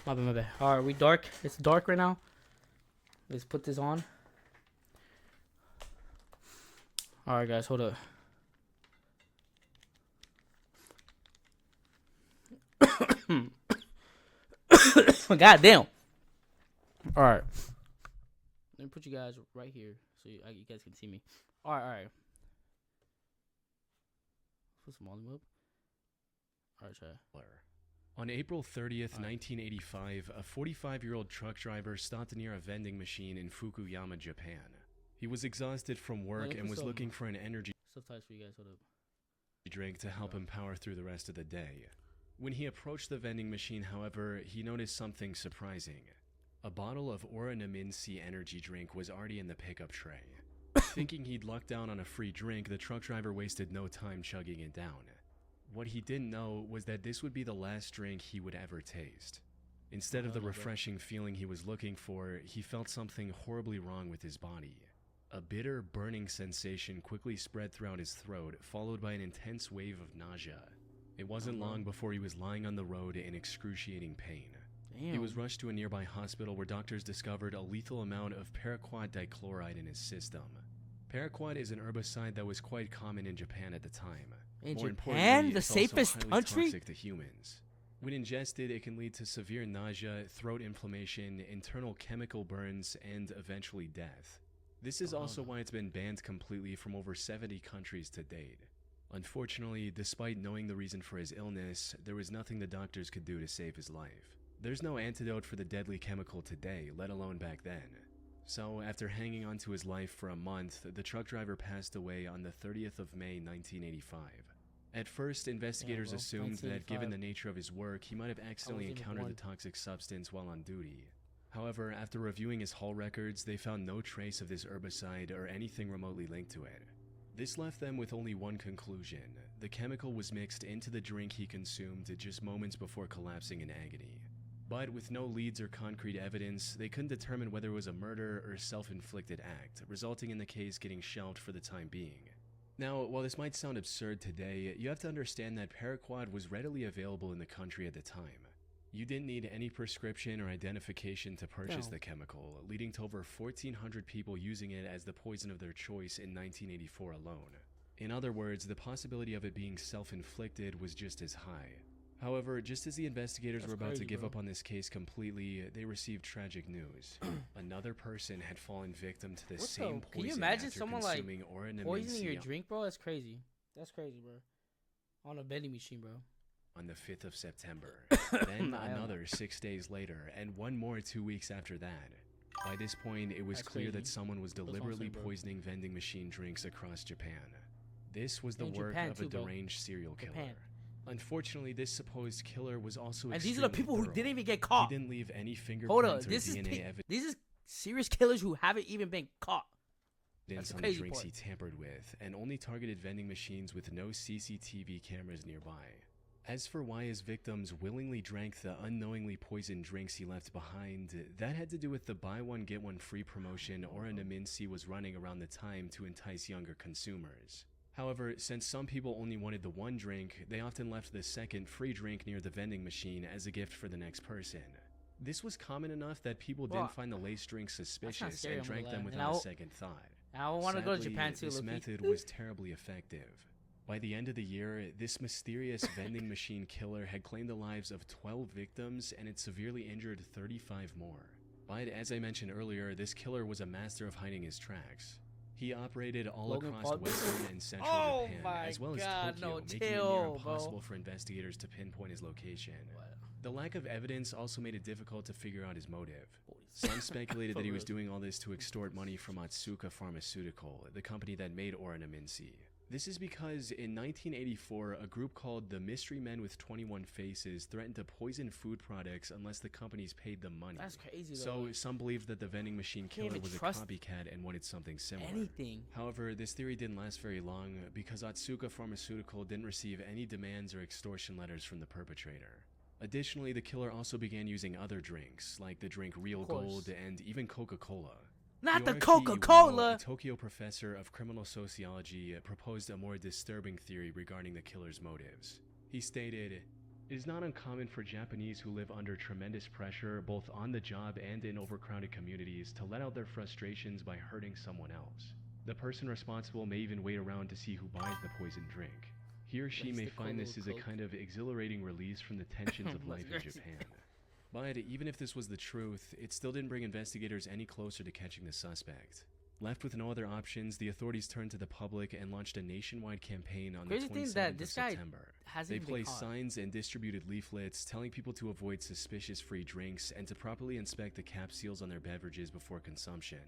My bad, my bad. Alright, we dark. It's dark right now. Let's put this on. Alright, guys, hold up. God damn. Alright. Let me put you guys right here so you guys can see me. Alright. Put some volume up. Alright, try. On April 30th, 1985, a 45-year-old truck driver stopped near a vending machine in Fukuyama, Japan. He was exhausted from work and was looking for an energy Subtitles for you guys. Hold up. drink to help him power through the rest of the day. When he approached the vending machine, however, he noticed something surprising. A bottle of Oranaminsi energy drink was already in the pickup tray. Thinking he'd lucked down on a free drink, the truck driver wasted no time chugging it down. What he didn't know was that this would be the last drink he would ever taste. Instead of the refreshing feeling he was looking for, he felt something horribly wrong with his body. A bitter, burning sensation quickly spread throughout his throat, followed by an intense wave of nausea. It wasn't long before he was lying on the road in excruciating pain. Damn. He was rushed to a nearby hospital where doctors discovered a lethal amount of paraquat dichloride in his system. Paraquat is an herbicide that was quite common in Japan at the time. In More Japan, importantly, the it's also safest highly country? toxic to humans. When ingested, it can lead to severe nausea, throat inflammation, internal chemical burns, and eventually death. This is also why it's been banned completely from over 70 countries to date. Unfortunately, despite knowing the reason for his illness, there was nothing the doctors could do to save his life. There's no antidote for the deadly chemical today, let alone back then. So, after hanging on to his life for a month, the truck driver passed away on the 30th of May, 1985. At first, investigators assumed that given the nature of his work, he might have accidentally encountered the toxic substance while on duty. However, after reviewing his haul records, they found no trace of this herbicide or anything remotely linked to it. This left them with only one conclusion: the chemical was mixed into the drink he consumed just moments before collapsing in agony. But with no leads or concrete evidence, they couldn't determine whether it was a murder or self-inflicted act, resulting in the case getting shelved for the time being. Now, while this might sound absurd today, you have to understand that paraquat was readily available in the country at the time. You didn't need any prescription or identification to purchase the chemical, leading to over 1,400 people using it as the poison of their choice in 1984 alone. In other words, the possibility of it being self-inflicted was just as high. However, just as the investigators were about to give up on this case completely, they received tragic news. Another person had fallen victim to the same poison. Can you imagine after someone like consuming poisoning your drink, bro? That's crazy. That's crazy, bro. On a vending machine, bro. On the 5th of September. Then another 6 days later, and one more 2 weeks after that. By this point, it was clear that someone was deliberately poisoning vending machine drinks across Japan. This was the work of a deranged serial killer. Unfortunately, this supposed killer was also and these are the people who didn't even get caught. He didn't leave any fingerprints or DNA evidence. This is serious killers who haven't even been caught. That's on the drinks he tampered with, and only targeted vending machines with no CCTV cameras nearby. As for why his victims willingly drank the unknowingly poisoned drinks he left behind, that had to do with the buy one get one free promotion Oranaminsi was running around the time to entice younger consumers. However, since some people only wanted the one drink, they often left the second free drink near the vending machine as a gift for the next person. This was common enough that people didn't find the laced drinks suspicious and drank them without a second thought. I want to go to Japan too. This method was terribly effective. By the end of the year, this mysterious vending machine killer had claimed the lives of 12 victims and had severely injured 35 more. But as I mentioned earlier, this killer was a master of hiding his tracks. He operated all across Western and Central Japan, as well as Tokyo, making it near impossible for investigators to pinpoint his location. The lack of evidence also made it difficult to figure out his motive. Some speculated that he was doing all this to extort money from Otsuka Pharmaceutical, the company that made Oranaminsi. This is because in 1984, a group called the Mystery Men with 21 Faces threatened to poison food products unless the companies paid them money. That's crazy, though. So some believed that the vending machine killer was a copycat and wanted something similar. However, this theory didn't last very long because Otsuka Pharmaceutical didn't receive any demands or extortion letters from the perpetrator. Additionally, the killer also began using other drinks, like the drink Real Gold and even Coca-Cola. Not the Coca-Cola! A Tokyo professor of criminal sociology proposed a more disturbing theory regarding the killer's motives. He stated, It is not uncommon for Japanese who live under tremendous pressure, both on the job and in overcrowded communities, to let out their frustrations by hurting someone else. The person responsible may even wait around to see who buys the poisoned drink. He or she That's may the find cold this as a Coke. kind of exhilarating release from the tensions of That's life in crazy. Japan. But even if this was the truth, it still didn't bring investigators any closer to catching the suspect. Left with no other options, the authorities turned to the public and launched a nationwide campaign on Crazy the thing is 27th that of this guy September. hasn't They even been placed caught. signs and distributed leaflets telling people to avoid suspicious free drinks and to properly inspect the cap seals on their beverages before consumption.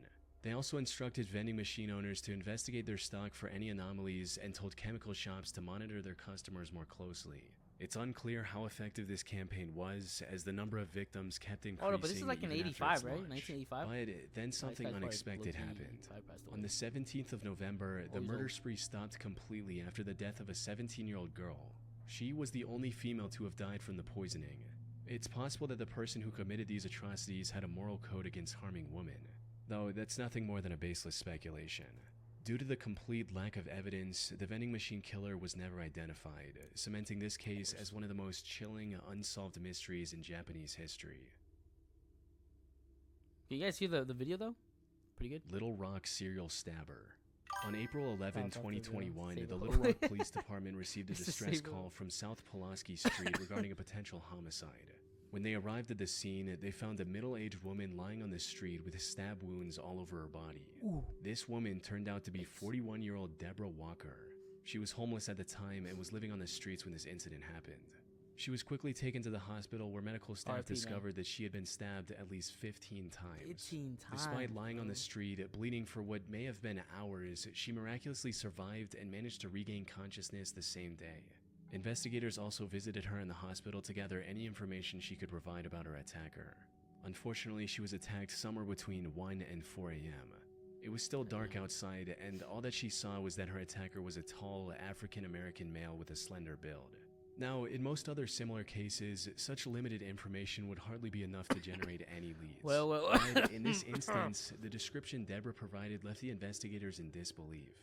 They also instructed vending machine owners to investigate their stock for any anomalies and told chemical shops to monitor their customers more closely. It's unclear how effective this campaign was, as the number of victims kept increasing. Oh no, but this is like in even after '85, its right? launch. 1985. But then something unexpected happened. On the 17th of November, the he's murder old. spree stopped completely after the death of a 17-year-old girl. She was the only female to have died from the poisoning. It's possible that the person who committed these atrocities had a moral code against harming women, though that's nothing more than a baseless speculation. Due to the complete lack of evidence, the vending machine killer was never identified, cementing this case as one of the most chilling, unsolved mysteries in Japanese history. Can you guys see the video though? Pretty good. Little Rock serial stabber. On April 11, About to 2021, save the it. Little Rock Police Department received a It's to distress save it. call from South Pulaski Street regarding a potential homicide. When they arrived at the scene, they found a middle-aged woman lying on the street with stab wounds all over her body. Ooh. This woman turned out to be 41-year-old Deborah Walker. She was homeless at the time and was living on the streets when this incident happened. She was quickly taken to the hospital where medical staff RIP, man. discovered that she had been stabbed at least 15 times. 15 times. Despite lying on the bro. street, bleeding for what may have been hours, she miraculously survived and managed to regain consciousness the same day. Investigators also visited her in the hospital to gather any information she could provide about her attacker. Unfortunately, she was attacked somewhere between 1 and 4 a.m. It was still dark outside, and all that she saw was that her attacker was a tall, African-American male with a slender build. Now, in most other similar cases, such limited information would hardly be enough to generate any leads. Well. But in this instance, the description Deborah provided left the investigators in disbelief.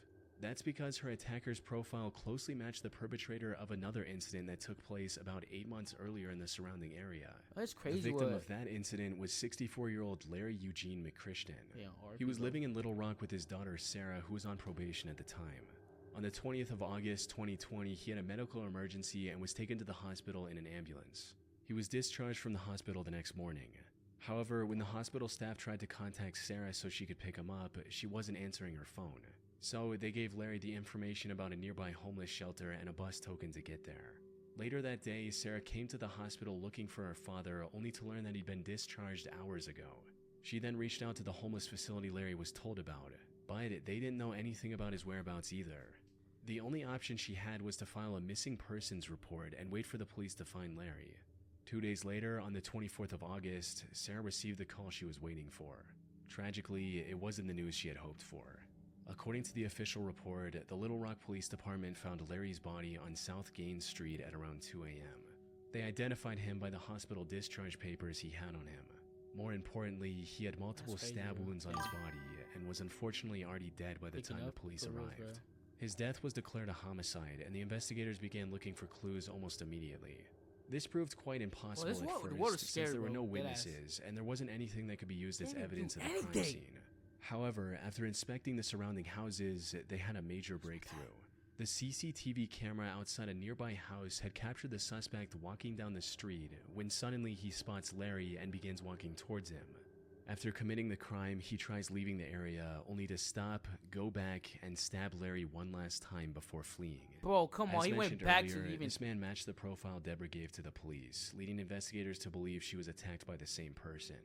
That's because her attacker's profile closely matched the perpetrator of another incident that took place about 8 months earlier in the surrounding area. That's The crazy. victim what- of that incident was 64-year-old Larry Eugene McChristian. Yeah, He was bro. living in Little Rock with his daughter Sarah, who was on probation at the time. On the 20th of August 2020, he had a medical emergency and was taken to the hospital in an ambulance. He was discharged from the hospital the next morning. However, when the hospital staff tried to contact Sarah so she could pick him up, she wasn't answering her phone. So they gave Larry the information about a nearby homeless shelter and a bus token to get there. Later that day, Sarah came to the hospital looking for her father, only to learn that he'd been discharged hours ago. She then reached out to the homeless facility Larry was told about, but they didn't know anything about his whereabouts either. The only option she had was to file a missing persons report and wait for the police to find Larry. 2 days later, on the 24th of August, Sarah received the call she was waiting for. Tragically, it wasn't the news she had hoped for. According to the official report, the Little Rock Police Department found Larry's body on South Gaines Street at around 2 a.m. They identified him by the hospital discharge papers he had on him. More importantly, he had multiple That's crazy, stab bro. wounds on his body and was unfortunately already dead by the Picking time the up police for reals, arrived. bro. His death was declared a homicide, and the investigators began looking for clues almost immediately. This proved quite impossible this at world- first, the world is since scary, there were bro. no Dead ass. witnesses, and there wasn't anything that could be used as They didn't do evidence at the crime anything. scene. However, after inspecting the surrounding houses, they had a major breakthrough. The CCTV camera outside a nearby house had captured the suspect walking down the street when suddenly he spots Larry and begins walking towards him. After committing the crime, he tries leaving the area, only to stop, go back, and stab Larry one last time before fleeing. Bro, come on. As He went mentioned back earlier, to even. this man matched the profile Deborah gave to the police, leading investigators to believe she was attacked by the same person.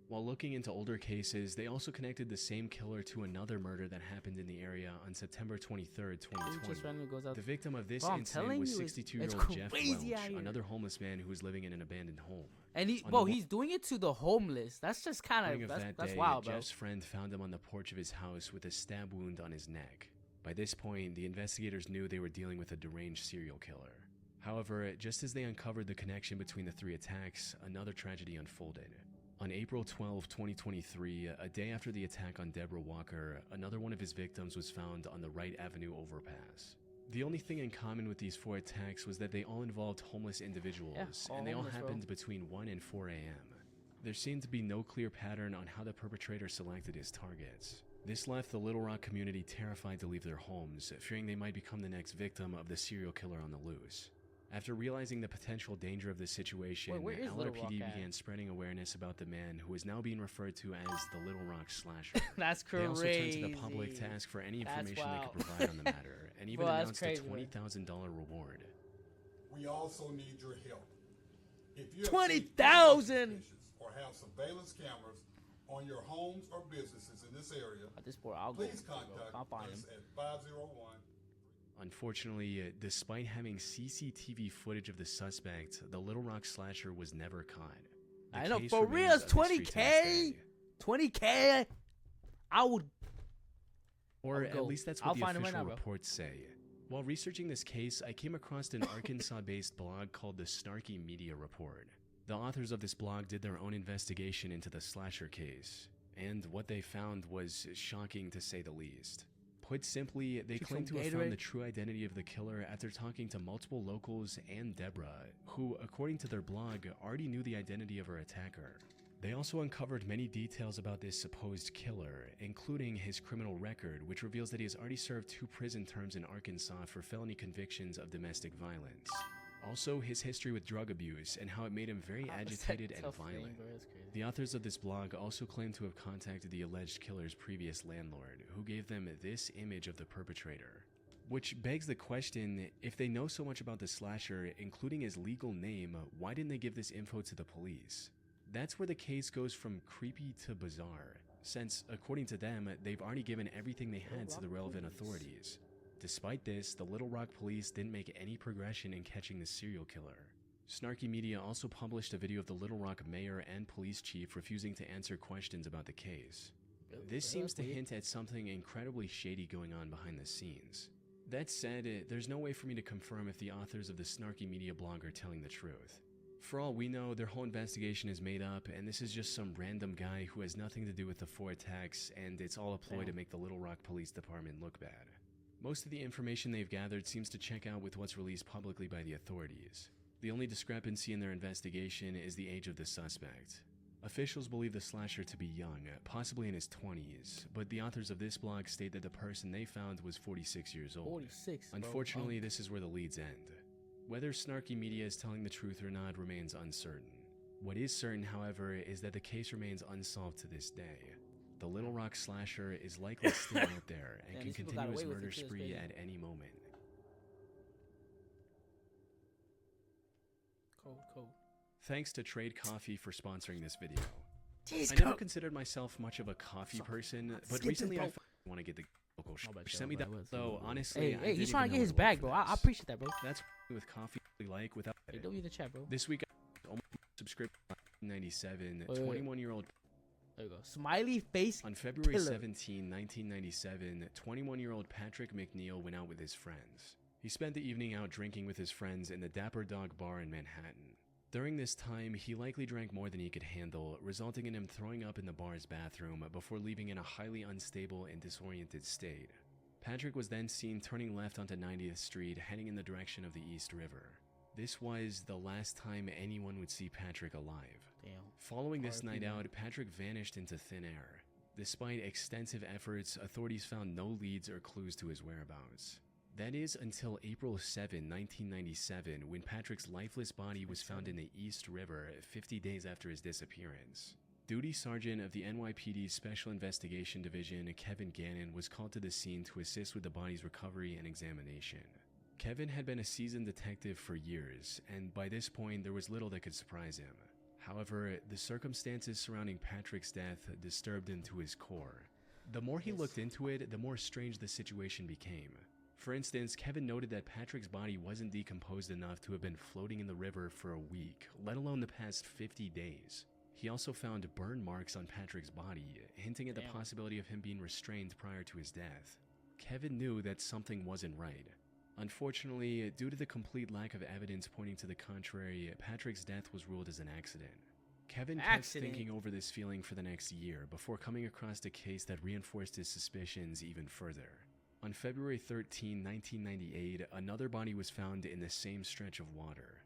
While looking into older cases, they also connected the same killer to another murder that happened in the area on September 23rd, He 2020. just randomly goes out. The victim of this Bro, I'm incident telling was you, it's 62-year-old Jeff crazy out Welch, here. another homeless man who was living in an abandoned home. And he, on bro, the he's doing it to the homeless. That's just kind Morning of of that that's day, wild, bro. Jeff's friend found him on the porch of his house with a stab wound on his neck. By this point, the investigators knew they were dealing with a deranged serial killer. However, just as they uncovered the connection between the three attacks, another tragedy unfolded. On April 12, 2023, a day after the attack on Deborah Walker, another one of his victims was found on the Wright Avenue overpass. The only thing in common with these 4 attacks was that they all involved homeless individuals, all and they all homeless, bro. happened between 1 and 4 a.m. There seemed to be no clear pattern on how the perpetrator selected his targets. This left the Little Rock community terrified to leave their homes, fearing they might become the next victim of the serial killer on the loose. After realizing the potential danger of the situation, where is Little Rock LRPD at? began spreading awareness about the man who is now being referred to as the Little Rock Slasher. That's They crazy. also turned to the public to ask for any That's information they wild. could provide on the matter, and even Bro, that's announced crazy, a man. $20,000 reward. We also need your help. If you have 20,000! suspicions or have surveillance cameras on your homes or businesses in this area, At this point, I'll go. please contact I'll find us him. at 501. Unfortunately, despite having CCTV footage of the suspect, the Little Rock Slasher was never caught. The I know, case for remains real, a mystery to this 20K? day. 20K? I would. Or I'll go. at least that's I'll what the find him right official now, bro. reports say. While researching this case, I came across an Arkansas-based blog called the Snarky Media Report. The authors of this blog did their own investigation into the slasher case, and what they found was shocking to say the least. Put simply, they Chick claim from to have found Gatorade? the true identity of the killer after talking to multiple locals and Deborah, who, according to their blog, already knew the identity of her attacker. They also uncovered many details about this supposed killer, including his criminal record, which reveals that he has already served 2 prison terms in Arkansas for felony convictions of domestic violence. Also, his history with drug abuse and how it made him very agitated and violent. The authors of this blog also claim to have contacted the alleged killer's previous landlord, who gave them this image of the perpetrator. Which begs the question, if they know so much about the slasher, including his legal name, why didn't they give this info to the police? That's where the case goes from creepy to bizarre, since, according to them, they've already given everything they had to the relevant authorities. Despite this, the Little Rock police didn't make any progression in catching the serial killer. Snarky Media also published a video of the Little Rock mayor and police chief refusing to answer questions about the case. This seems to hint at something incredibly shady going on behind the scenes. That said, there's no way for me to confirm if the authors of the Snarky Media blog are telling the truth. For all we know, their whole investigation is made up, and this is just some random guy who has nothing to do with the 4 attacks, and it's all a ploy to make the Little Rock Police Department look bad. Most of the information they've gathered seems to check out with what's released publicly by the authorities. The only discrepancy in their investigation is the age of the suspect. Officials believe the slasher to be young, possibly in his 20s, but the authors of this blog state that the person they found was 46 years old. 46. Bro. Unfortunately, this is where the leads end. Whether Snarky Media is telling the truth or not remains uncertain. What is certain, however, is that the case remains unsolved to this day. The Little Rock Slasher is likely still out there and Man, can these people continue got his away with murder it, too, it's spree crazy. at any moment. Code. Thanks to Trade Coffee for sponsoring this video. Jeez, I never considered myself much of a coffee person, but skip recently this, I want to get the local My bad, sent me bro, that. but Though honestly, I Hey, didn't he's even trying to know get his to look bag, for bro. I this. appreciate that, bro. That's with coffee like without Hey, it. don't use the chat, bro. This week, I almost subscribed to 1997, Wait. 21-year-old. There you go. Smiley face. On February Killer. 17, 1997, 21-year-old Patrick McNeil went out with his friends. He spent the evening out drinking with his friends in the Dapper Dog Bar in Manhattan. During this time, he likely drank more than he could handle, resulting in him throwing up in the bar's bathroom before leaving in a highly unstable and disoriented state. Patrick was then seen turning left onto 90th Street, heading in the direction of the East River. This was the last time anyone would see Patrick alive. Damn. Following this R.I.P., night man. out, Patrick vanished into thin air. Despite extensive efforts, authorities found no leads or clues to his whereabouts. That is until April 7, 1997, when Patrick's lifeless body was found in the East River 50 days after his disappearance. Duty Sergeant of the NYPD's Special Investigation Division, Kevin Gannon, was called to the scene to assist with the body's recovery and examination. Kevin had been a seasoned detective for years, and by this point there was little that could surprise him. However, the circumstances surrounding Patrick's death disturbed him to his core. The more he looked into it, the more strange the situation became. For instance, Kevin noted that Patrick's body wasn't decomposed enough to have been floating in the river for a week, let alone the past 50 days. He also found burn marks on Patrick's body, hinting at the Damn. possibility of him being restrained prior to his death. Kevin knew that something wasn't right. Unfortunately, due to the complete lack of evidence pointing to the contrary, Patrick's death was ruled as an accident. Kevin kept thinking over this feeling for the next year before coming across a case that reinforced his suspicions even further. On February 13, 1998, another body was found in the same stretch of water.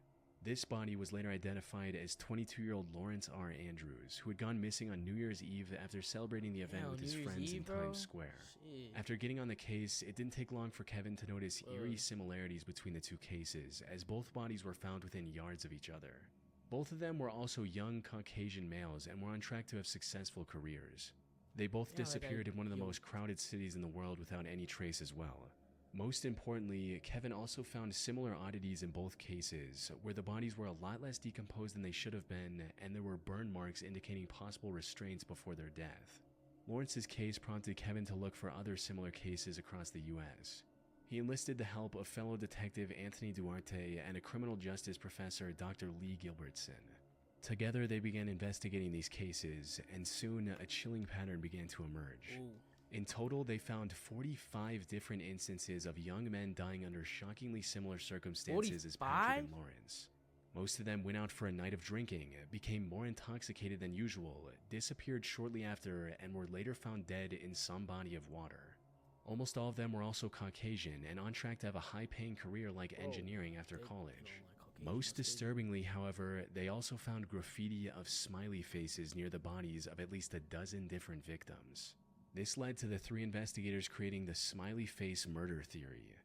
This body was later identified as 22-year-old Lawrence R. Andrews, who had gone missing on New Year's Eve after celebrating the event with his friends in Times Square. Shit. After getting on the case, it didn't take long for Kevin to notice eerie similarities between the two cases, as both bodies were found within yards of each other. Both of them were also young Caucasian males and were on track to have successful careers. They both disappeared in one of the most crowded cities in the world without any trace as well. Most importantly, Kevin also found similar oddities in both cases, where the bodies were a lot less decomposed than they should have been, and there were burn marks indicating possible restraints before their death. Lawrence's case prompted Kevin to look for other similar cases across the U.S. He enlisted the help of fellow detective Anthony Duarte and a criminal justice professor, Dr. Lee Gilbertson. Together, they began investigating these cases, and soon a chilling pattern began to emerge. Ooh. In total, they found 45 different instances of young men dying under shockingly similar circumstances as Patrick and Lawrence. Most of them went out for a night of drinking, became more intoxicated than usual, disappeared shortly after, and were later found dead in some body of water. Almost all of them were also Caucasian and on track to have a high-paying career like engineering after college. Most disturbingly, however, they also found graffiti of smiley faces near the bodies of at least a dozen different victims. This led to the three investigators creating the smiley face murder theory.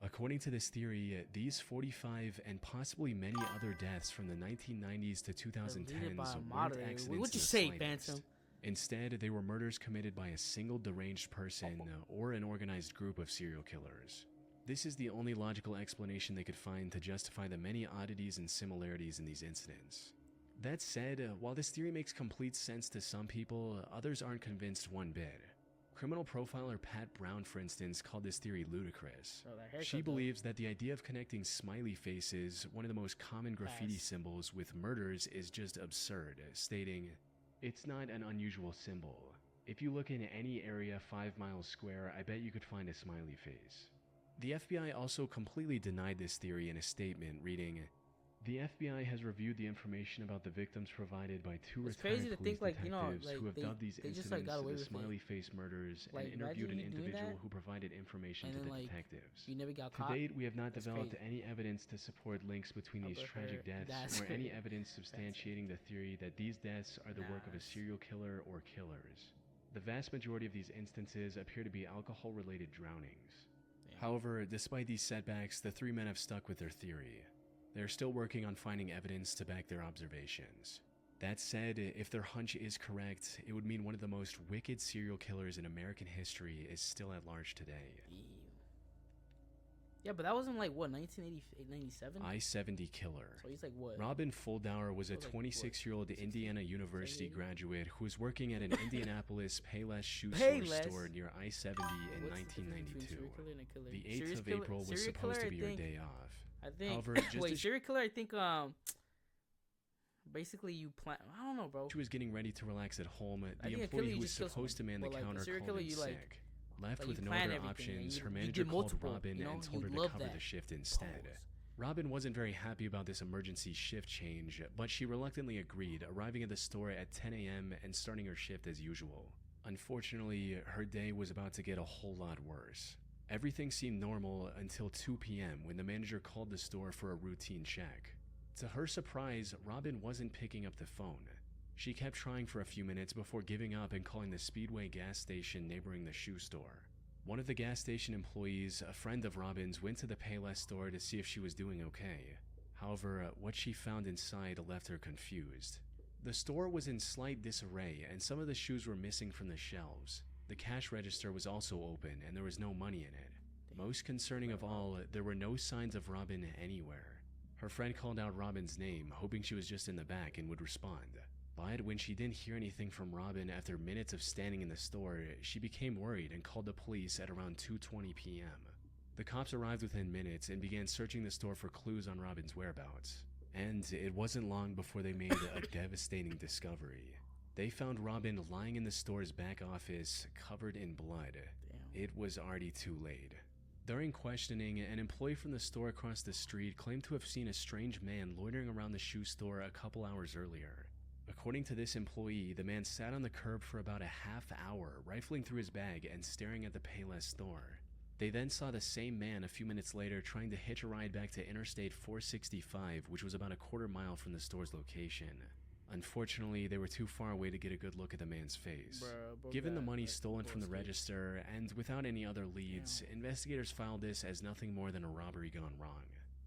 According to this theory, these 45 and possibly many other deaths from the 1990s to 2010s weren't accidents What you in the say, slightest. Phantom? Instead, they were murders committed by a single deranged person or an organized group of serial killers. This is the only logical explanation they could find to justify the many oddities and similarities in these incidents. That said, while this theory makes complete sense to some people, others aren't convinced one bit. Criminal profiler Pat Brown, for instance, called this theory ludicrous. She believes that the idea of connecting smiley faces, one of the most common graffiti symbols, with murders is just absurd, stating, "It's not an unusual symbol. If you look in any area 5 miles square, I bet you could find a smiley face." The FBI also completely denied this theory in a statement, reading, "The FBI has reviewed the information about the victims provided by two retired police detectives who have dubbed these incidents the smiley face murders and interviewed an individual who provided information to the detectives. You never got To caught. date, we have not developed any evidence to support links between these tragic deaths or any evidence substantiating the theory that these deaths are the work of a serial killer or killers. The vast majority of these instances appear to be alcohol-related drownings." However, despite these setbacks, the three men have stuck with their theory. They're still working on finding evidence to back their observations. That said, if their hunch is correct, it would mean one of the most wicked serial killers in American history is still at large today. Yeah, but that wasn't like what, 1988, 97? I-70 killer. So he's like what? Robin Fuldauer was a 26-year-old Indiana University graduate who was working at an Indianapolis Payless shoe store near I-70 in 1992. The 8th of April was supposed to be her day off. I think. However, Wait, serial killer? I think basically you plan. I don't know, bro. She was getting ready to relax at home. The think employee who was supposed to man the counter called in sick. Left with no other options, her manager called Robin and told her to cover the shift instead. Robin wasn't very happy about this emergency shift change, but she reluctantly agreed, arriving at the store at 10 a.m. and starting her shift as usual. Unfortunately, her day was about to get a whole lot worse. Everything seemed normal until 2 p.m. when the manager called the store for a routine check. To her surprise, Robin wasn't picking up the phone. She kept trying for a few minutes before giving up and calling the Speedway gas station neighboring the shoe store. One of the gas station employees, a friend of Robin's, went to the Payless store to see if she was doing okay. However, what she found inside left her confused. The store was in slight disarray and some of the shoes were missing from the shelves. The cash register was also open and there was no money in it. Most concerning of all, there were no signs of Robin anywhere. Her friend called out Robin's name, hoping she was just in the back and would respond. But when she didn't hear anything from Robin after minutes of standing in the store, she became worried and called the police at around 2:20 p.m. The cops arrived within minutes and began searching the store for clues on Robin's whereabouts. And it wasn't long before they made a devastating discovery. They found Robin lying in the store's back office, covered in blood. It was already too late. During questioning, an employee from the store across the street claimed to have seen a strange man loitering around the shoe store a couple hours earlier. According to this employee, the man sat on the curb for about a half hour, rifling through his bag and staring at the Payless store. They then saw the same man a few minutes later trying to hitch a ride back to Interstate 465, which was about a quarter mile from the store's location. Unfortunately, they were too far away to get a good look at the man's face. Given the money stolen from the register, and without any other leads, investigators filed this as nothing more than a robbery gone wrong.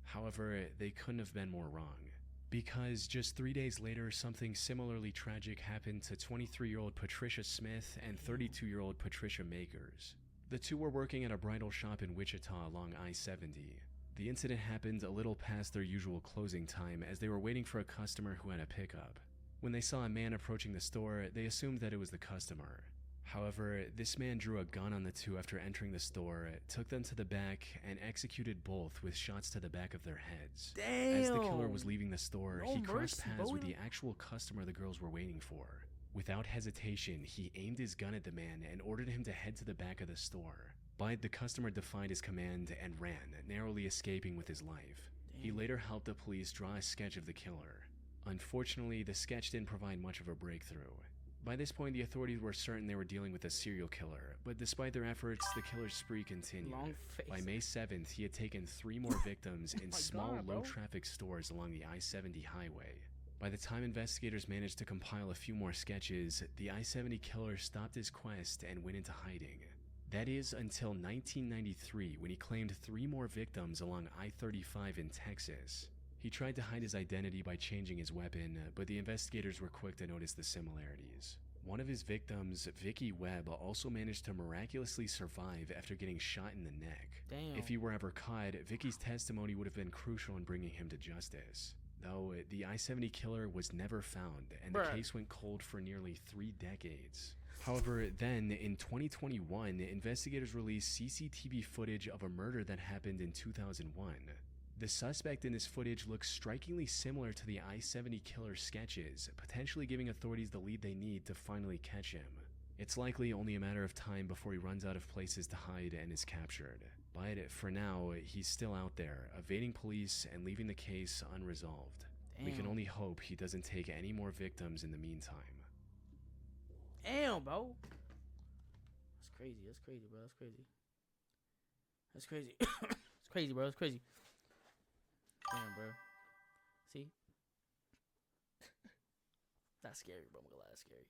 However, they couldn't have been more wrong. Because just 3 days later, something similarly tragic happened to 23-year-old Patricia Smith and 32-year-old Patricia Makers. The two were working at a bridal shop in Wichita along I-70. The incident happened a little past their usual closing time as they were waiting for a customer who had a pickup. When they saw a man approaching the store, they assumed that it was the customer. However, this man drew a gun on the two after entering the store, took them to the back, and executed both with shots to the back of their heads. Damn. As the killer was leaving the store, No he crossed mercy, paths bro. with the actual customer the girls were waiting for. Without hesitation, he aimed his gun at the man and ordered him to head to the back of the store. But the customer defied his command and ran, narrowly escaping with his life. He later helped the police draw a sketch of the killer. Unfortunately, the sketch didn't provide much of a breakthrough. By this point, the authorities were certain they were dealing with a serial killer, but despite their efforts, the killer's spree continued. Long face. By May 7th, he had taken 3 more victims in my small, God, bro. low-traffic stores along the I-70 highway. By the time investigators managed to compile a few more sketches, the I-70 killer stopped his quest and went into hiding. That is until 1993, when he claimed 3 more victims along I-35 in Texas. He tried to hide his identity by changing his weapon, but the investigators were quick to notice the similarities. One of his victims, Vicky Webb, also managed to miraculously survive after getting shot in the neck. Damn. If he were ever caught, Vicky's testimony would have been crucial in bringing him to justice. Though the I-70 killer was never found, and the Bruh. case went cold for nearly 3 decades. However, then, in 2021, investigators released CCTV footage of a murder that happened in 2001. The suspect in this footage looks strikingly similar to the I-70 killer's sketches, potentially giving authorities the lead they need to finally catch him. It's likely only a matter of time before he runs out of places to hide and is captured. But for now, he's still out there, evading police and leaving the case unresolved. We can Damn. only hope he doesn't take any more victims in the meantime. Damn, bro. That's crazy. That's crazy, bro. That's crazy. That's crazy. It's crazy, bro. It's crazy. Damn, bro. See? That's scary, bro. I'm gonna lie, that's scary.